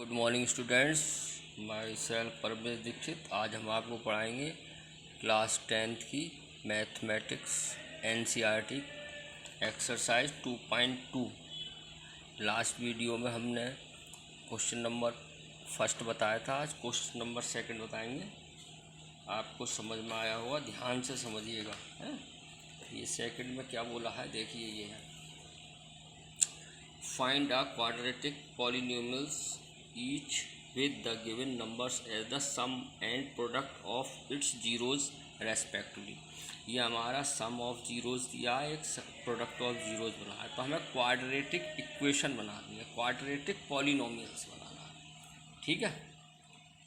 Good morning students, myself Parvesh Dikshit. आज हम आपको पढ़ाएंगे क्लास 10th की mathematics NCERT exercise 2.2। Last video में हमने क्वेश्चन नंबर फर्स्ट बताया था, आज क्वेश्चन नंबर सेकंड बताएंगे। आपको समझ में आया होगा, ध्यान से समझिएगा। ये सेकंड में क्या बोला है देखिए, ये है find a quadratic polynomials each with the given numbers as the sum and product of its zeros respectively। ये हमारा सम ऑफ जीरोज़ दिया है, एक प्रोडक्ट ऑफ जीरोज़ बना है, तो हमें क्वाड्रेटिक इक्वेशन बनानी है, क्वाड्रेटिक पॉलिनोमियल्स बनाना है। ठीक है,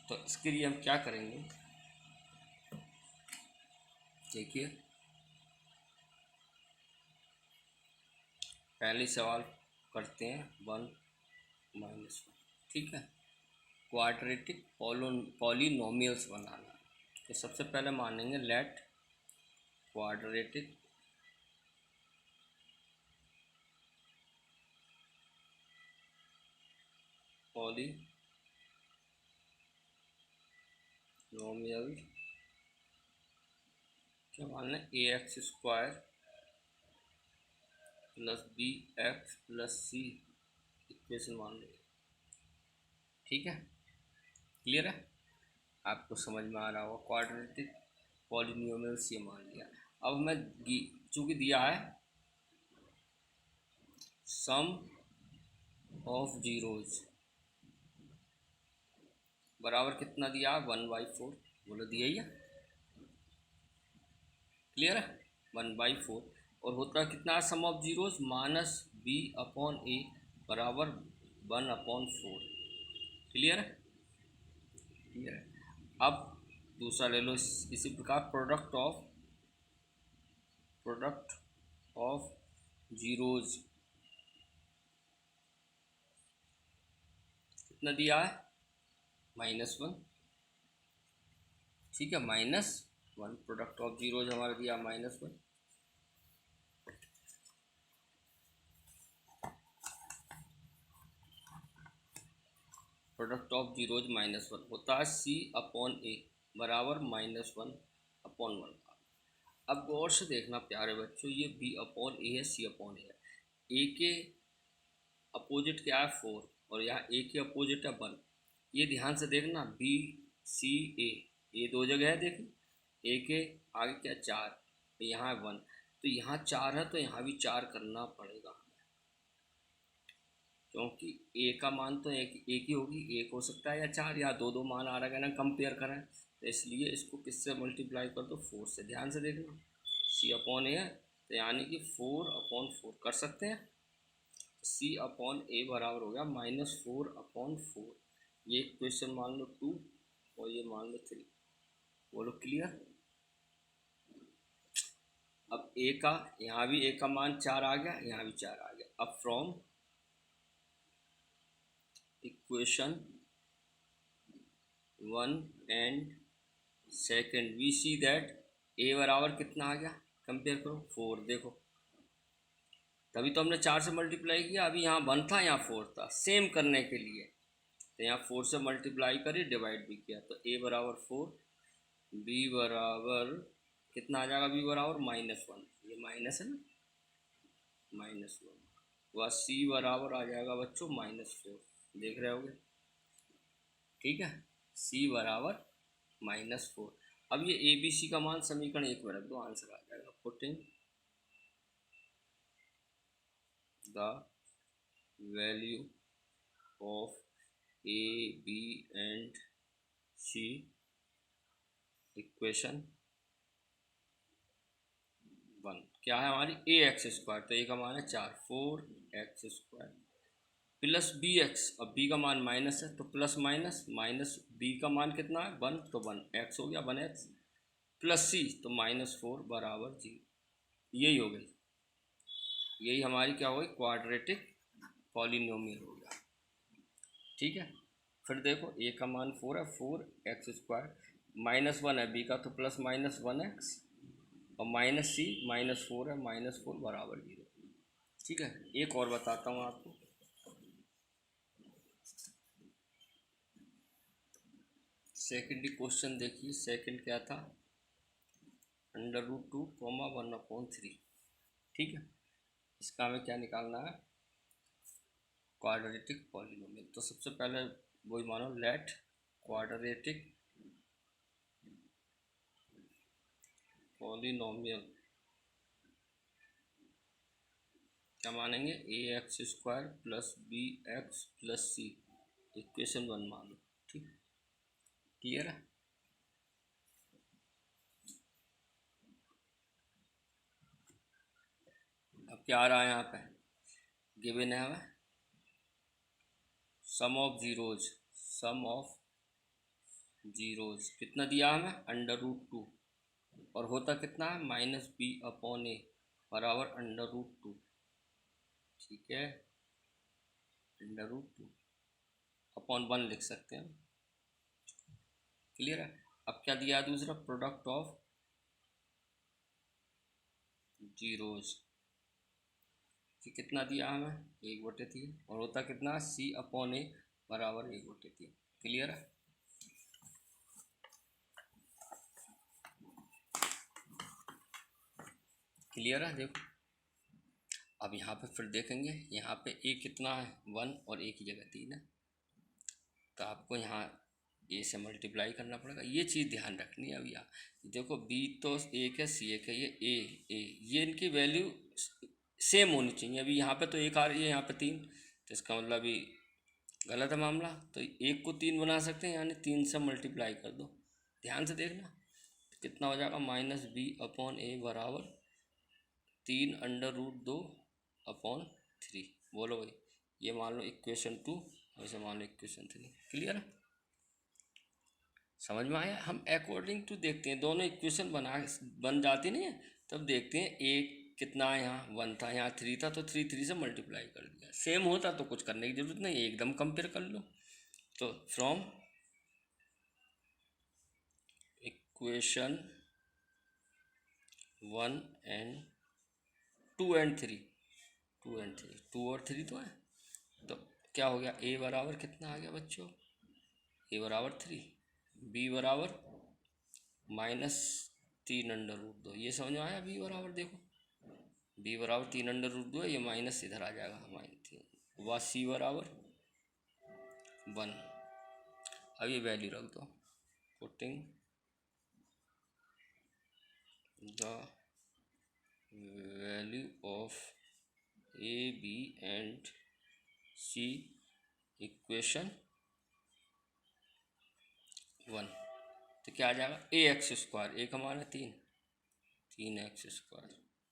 तो इसके लिए हम क्या करेंगे देखिए। पहले सवाल करते हैं 1 - 1। ठीक है, क्वाड्रेटिक पॉलिनोमियल्स बनाना। तो सबसे पहले मानेंगे लेट क्वाड्रेटिक पॉलिनोमियल क्या मानना है, ax² + bx + c इक्वेशन मान लेंगे। ठीक है, क्लियर है, आपको समझ में आ रहा होगा। क्वाड्रेटिक पॉलिनोमियल्स ये मान लिया। अब हमें चूँकि दिया है सम ऑफ जीरोज़ बराबर कितना दिया है 1/4। बोलो दिया ही है, क्लियर है, 1/4। और होता कितना है सम ऑफ जीरोज़ -b/a बराबर 1/4। क्लियर है, क्लियर है। अब दूसरा ले लो इसी प्रकार प्रोडक्ट ऑफ जीरोज़ कितना दिया है -1। ठीक है, -1 प्रोडक्ट ऑफ जीरोज़ हमारा दिया -1। प्रोडक्ट ऑफ जीरोज़ -1 होता है c/a बराबर -1/1। अब गौर से देखना प्यारे बच्चों, ये b/a है, c/a है। a के अपोजिट क्या है 4 और यहाँ a के अपोजिट है 1। ये ध्यान से देखना, b c a ये दो जगह है। देखिए a के आगे क्या 4, तो यहाँ 1, तो यहाँ 4 है तो यहाँ भी 4 करना पड़ेगा, क्योंकि a का मान तो एक ही होगी। एक हो सकता है या 4 या दो मान आ रहा है ना, कंपेयर करें, तो इसलिए इसको किससे मल्टीप्लाई कर दो 4 से। ध्यान से देखना, c/a है तो यानी कि 4/4 कर सकते हैं। c/a बराबर हो गया -4/4। ये इक्वेशन मान लो 2 और ये मान लो 3। बोलो क्लियर। अब a का यहाँ भी a का मान 4 आ गया, यहाँ भी 4 आ गया। अब from equation 1 and second we see that a बराबर कितना आ गया, कंपेयर करो 4। देखो तभी तो हमने 4 से मल्टीप्लाई किया। अभी यहाँ 1 था, यहाँ 4 था, सेम करने के लिए तो यहाँ 4 से मल्टीप्लाई करी, डिवाइड भी किया, तो a बराबर 4, b बराबर कितना आ जाएगा, b बराबर -1, ये माइनस है ना, -1। वह c बराबर आ जाएगा बच्चों -4, देख रहे होगे। ठीक है, c बराबर -4। अब ये ए बी सी का मान समीकरण 1 में रख दो, आंसर आ जाएगा। Putting the value of a b and c equation 1 क्या है हमारी ax², तो a का मान है 4, 4x² प्लस bx। अब b का मान माइनस है तो प्लस माइनस b का मान कितना है 1, तो 1x हो गया 1x प्लस c, तो -4 बराबर 0। यही हो गई, यही हमारी क्या हो गई, क्वाड्रेटिक पॉलिनोमियल हो गया। ठीक है, फिर देखो a का मान 4 है, 4x², -1 है b का, तो प्लस -1x और -c -4 है, -4 बराबर 0। ठीक है, एक और बताता हूँ आपको। सेकेंड क्वेश्चन देखिए, सेकंड क्या था, √2, 1/3। ठीक है, इसका हमें क्या निकालना है, क्वाड्रेटिक पॉलिनोमियल। तो सबसे पहले वही मानो, लेट क्वाड्रेटिक पॉलिनोमियल क्या मानेंगे, ax² + bx + c, इक्वेशन 1 मान लो। ठीक, क्लियर है। अब क्या आ रहा है यहाँ पे, गिवन है हमें सम ऑफ जीरोज कितना दिया हमें, √2, और होता कितना है, -b/a बराबर √2। ठीक है, √2 अपॉन 1 लिख सकते हैं, क्लियर है। अब क्या दिया है दूसरा, प्रोडक्ट ऑफ जीरोज कि कितना दिया हमें, 1/3, और होता कितना, c/a बराबर 1/3। क्लियर है। क्लियर है। देखो अब यहाँ पे फिर देखेंगे, यहाँ पे a कितना है, 1, और a की जगह 3 है, तो आपको यहाँ a से मल्टीप्लाई करना पड़ेगा। ये चीज़ ध्यान रखनी है। अभी देखो b तो 1 है, c 1 है, ये ये इनकी वैल्यू सेम होनी चाहिए। अभी यहाँ पे तो 1 आ रही है, यहाँ पे 3, तो इसका मतलब अभी गलत है मामला। तो 1 को 3 बना सकते हैं, यानी 3 से मल्टीप्लाई कर दो। ध्यान से देखना, तो कितना हो जाएगा, -b/a बराबर 3√2/3। बोलो भाई, ये मान लो इक्वेशन 2, वैसे मान लो इक्वेशन 3। क्लियर है, समझ में आया। हम अकॉर्डिंग टू देखते हैं, दोनों इक्वेशन बन जाती नहीं है, तब देखते हैं एक कितना है, यहाँ 1 था, यहाँ 3 था, तो 3 से मल्टीप्लाई कर दिया। सेम होता तो कुछ करने की जरूरत नहीं, एकदम कंपेयर कर लो। तो फ्रॉम इक्वेशन 1 एंड 2 एंड 3, 2 और 3 तो है, तो क्या हो गया, a बराबर कितना आ गया बच्चों, a बराबर 3, b बराबर -3√2। ये समझ में आया, b बराबर देखो, b बराबर 3√2 है, ये माइनस इधर आ जाएगा, -3, व c बराबर 1। अब ये वैल्यू रख दो, putting the value of a, b and c equation 1, तो क्या आ जाएगा, ax², a का मान है 3x²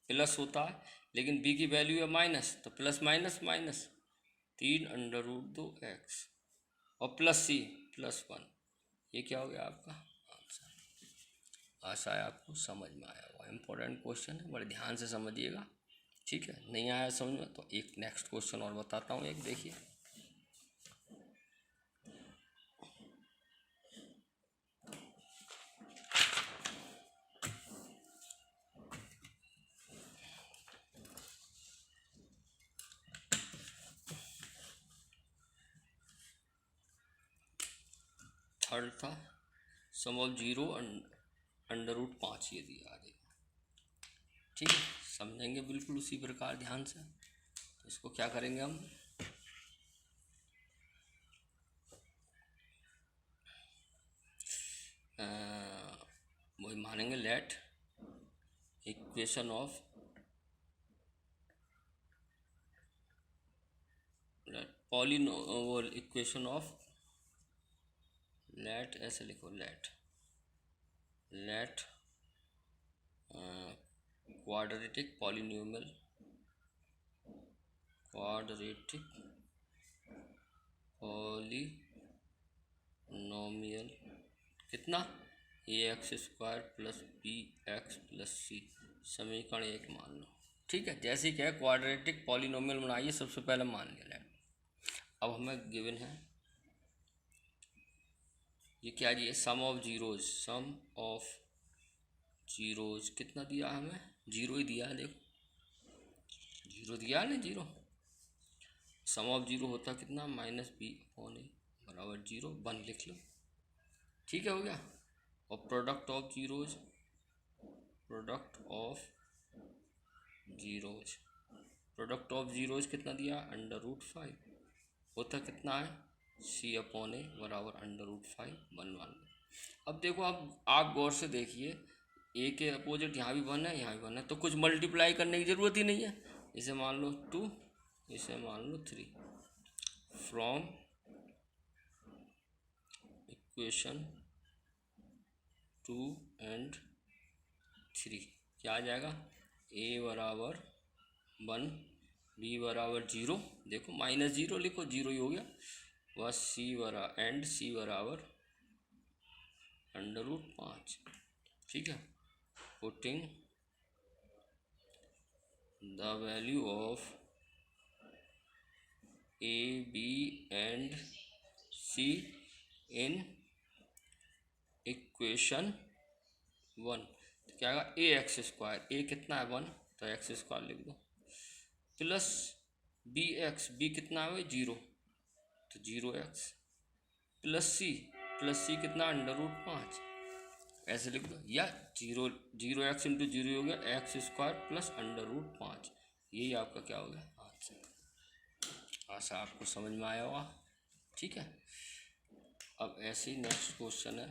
प्लस होता है, लेकिन b की वैल्यू है माइनस, तो प्लस माइनस माइनस 3√2x और प्लस c +1। ये क्या हो गया आपका आंसर। आशा है आपको समझ में आया हुआ। इम्पोर्टेंट क्वेश्चन है, बड़े ध्यान से समझिएगा। ठीक है, नहीं आया समझ में तो एक नेक्स्ट क्वेश्चन और बताता हूँ, एक देखिए। थर्ड था सम ऑफ 0 √5, ये दिया आगे। ठीक है, समझेंगे बिल्कुल उसी प्रकार ध्यान से। तो इसको क्या करेंगे हम, वही मानेंगे, let equation of polynomial equation of, let ऐसे लिखो, let quadratic polynomial, quadratic polynomial कितना, ax² + bx + c, समीकरण 1 मान लो। ठीक है, जैसे ही क्या क्वाड्रेटिक पॉलिनोमियल बनाइए, सबसे पहले मान लिया। अब हमें गिवन है ये क्या दिया, सम ऑफ जीरोज कितना दिया हमें, 0 ही दिया है। देखो 0 दिया है ना, 0। सम ऑफ 0 होता कितना, -b/a बराबर 0, 1 लिख लो। ठीक है, हो गया। और product of zeros, product of zeros, product of zeros कितना दिया, √5, होता कितना है, C/A बराबर √5 1 1। अब देखो, अब आप गौर से देखिए, ए के अपोजिट यहाँ भी 1 है, यहाँ भी 1 है, तो कुछ मल्टीप्लाई करने की ज़रूरत ही नहीं है। इसे मान लो 2, इसे मान लो 3। फ्रॉम इक्वेशन 2 एंड 3 क्या आ जाएगा, A बराबर 1, B बराबर 0, देखो -0 लिखो, 0 ही हो गया, बस C बराबर √5। ठीक है, putting the value of A, B and C in equation 1, तो क्या आएगा, AX², A कितना है 1, तो x² लिख दो, प्लस B कितना है 0, तो 0x, प्लस C कितना √5, ऐसे लिख दो, या 0x इंटू 0 हो गया x² प्लस √5, यही आपका क्या हो गया आंसर। आशा आपको समझ में आया होगा। ठीक है, अब ऐसे ही नेक्स्ट क्वेश्चन है,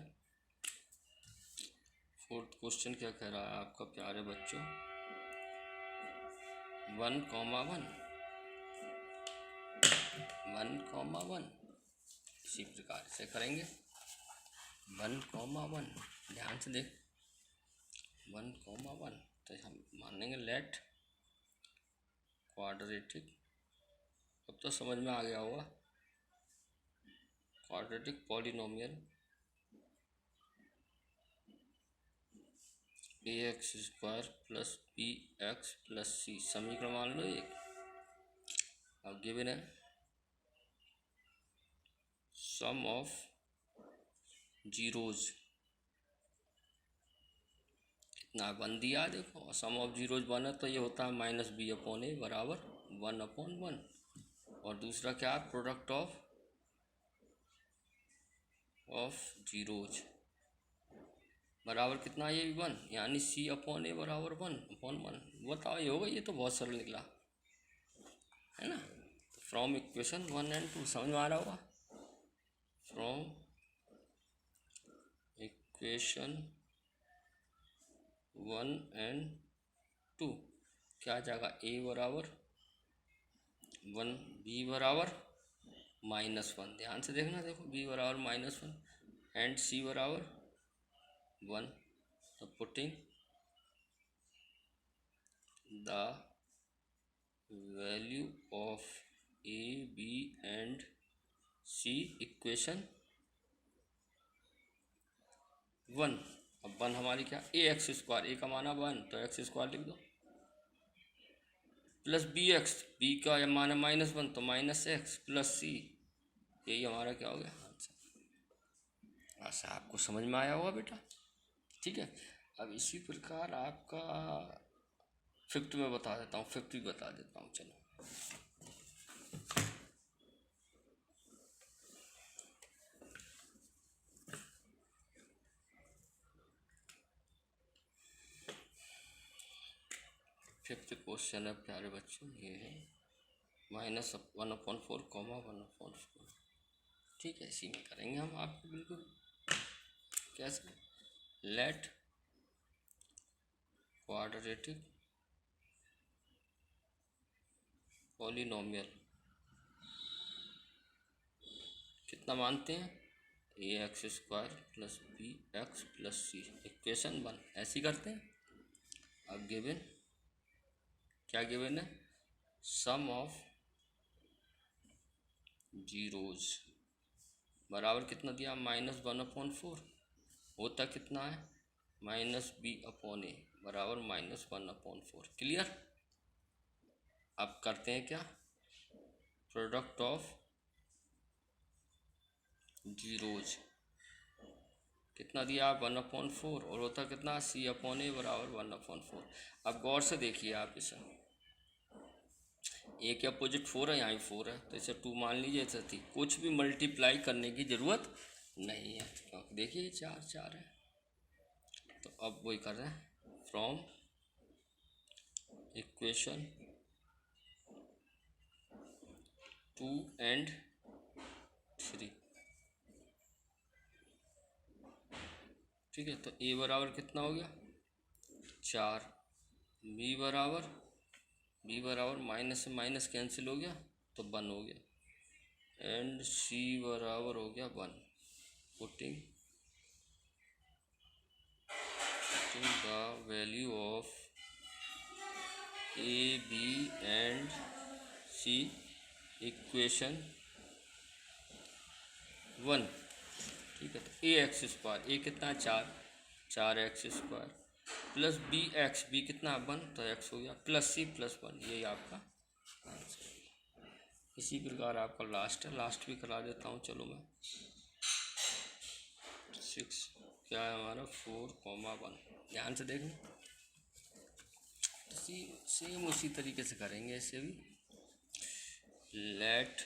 4th क्वेश्चन क्या कह रहा है आपका प्यारे बच्चों, 1,1 इसी प्रकार से करेंगे। 1,1 ध्यान से देख, 1,1 तो हम मानेंगे लेट क्वाड्रेटिक, अब तो समझ में आ गया होगा, quadratic polynomial AX² plus BX plus C, समीकरण मान लो एक। अब गिवन है सम ऑफ जीरोज, कितना 1 दिया देखो, और सम ऑफ जीरोज 1 है, तो ये होता है -B/A बराबर 1/1। और दूसरा क्या है, प्रोडक्ट ऑफ जीरोज बराबर कितना है, ये 1, यानी C/A बराबर 1/1। बताओ ये होगा, ये तो बहुत सरल निकला है ना। तो फ्रॉम इक्वेशन 1 एंड 2 समझ में आ रहा होगा, फ्रॉम इक्वेशन 1 एंड 2 क्या आ जाएगा, A बराबर 1, B बराबर -1, ध्यान से देखना, देखो B बराबर -1 एंड C बराबर 1, तो putting the value of A, B and C equation 1। अब 1 हमारी क्या, AX², A का माना 1, तो x² लिख दो, प्लस BX, B का माना -1, तो -x प्लस C, यही हमारा क्या हो गया आंसर। ऐसा आपको समझ में आया होगा बेटा। ठीक है, अब इसी प्रकार आपका 5th में बता देता हूँ, 5th भी बता देता हूँ, चलो। फिफ्थ क्वेश्चन है प्यारे बच्चों, ये है -1/4, 1/4। ठीक है, इसी में करेंगे हम आपको बिल्कुल कैसे, लेट क्वाड्रेटिक पॉलिनोमियल कितना मानते हैं, AX² plus BX plus C equation 1, ऐसी करते हैं। अब गिवन क्या गिवन है, सम ऑफ जीरोज बराबर कितना दिया, -1/4, होता कितना है -B/A बराबर -1/4। क्लियर। अब करते हैं क्या, प्रोडक्ट ऑफ जीरोज कितना दिया, 1/4, और होता कितना C/A बराबर 1/4। अब गौर से देखिए आप इसे, A के अपोजिट 4 है, यहाँ 4 है, तो इसे 2 मान लीजिए, ऐसे थी, कुछ भी मल्टीप्लाई करने की ज़रूरत नहीं है, क्योंकि देखिए ये 4 4 है। तो अब वही कर रहे हैं, फ्रॉम इक्वेशन 2 एंड 3। ठीक है, तो ए बराबर कितना हो गया 4, बी बराबर माइनस से माइनस कैंसिल हो गया तो 1 हो गया, एंड सी बराबर हो गया 1। Putting the value of a b and c equation 1। ठीक है, तो ए एक्स स्क्वायर, ए कितना है 4, 4x² प्लस बी कितना है 1, तो x हो गया, प्लस सी प्लस 1, यही आपका आंसर है। इसी प्रकार आपका लास्ट है, लास्ट भी करा देता हूँ। चलो मैं 6 क्या है हमारा 4,1, ध्यान से देखना। सेम उसी तरीके से करेंगे इसे भी। लेट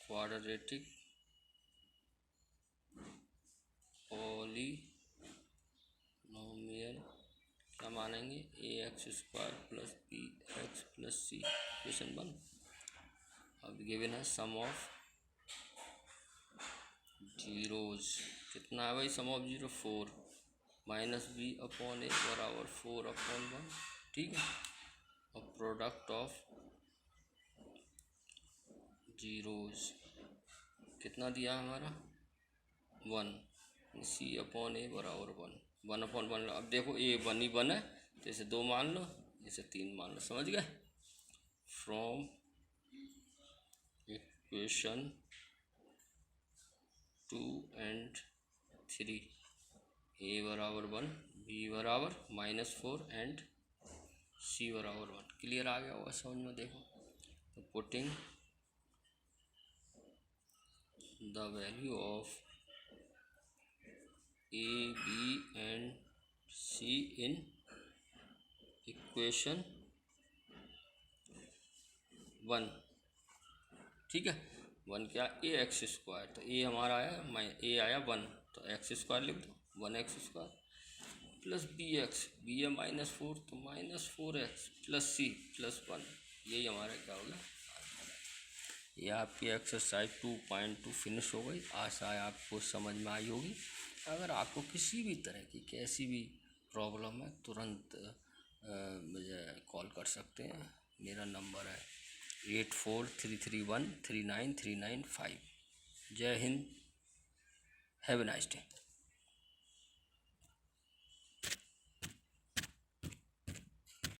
क्वाड्रेटिक पॉलीनोमियल क्या मानेंगे, ax² plus b x plus c equation 1। अब गिवन है सम ऑफ जीरोज, कितना है भाई sum of zero 4, minus b upon a बराबर 4/1। ठीक है, और प्रोडक्ट ऑफ जीरोज कितना दिया हमारा 1, सी अपॉन ए बराबर 1/1। अब देखो ए 1 ही 1 है, तो इसे 2 मान लो, इसे 3 मान लो, समझ गए। फ्रॉम इक्वेशन 2 एंड 3 ए बराबर 1, बी बराबर -4 एंड सी बराबर 1। क्लियर आ गया होगा समझ में। देखो, तो putting the value of a b and c in equation 1। ठीक है, 1 क्या ax², तो ए हमारा आया ए आया 1, तो x² लिख दो, 1x² प्लस बी है -4, तो -4x प्लस सी प्लस 1, यही हमारा क्या होगा। ये आपकी एक्सरसाइज 2.2 फिनिश हो गई। आशा है आपको समझ में आई होगी। अगर आपको किसी भी तरह की कैसी भी प्रॉब्लम है तुरंत मुझे कॉल कर सकते हैं। मेरा नंबर है 8433139395। जय Hind, have a nice day.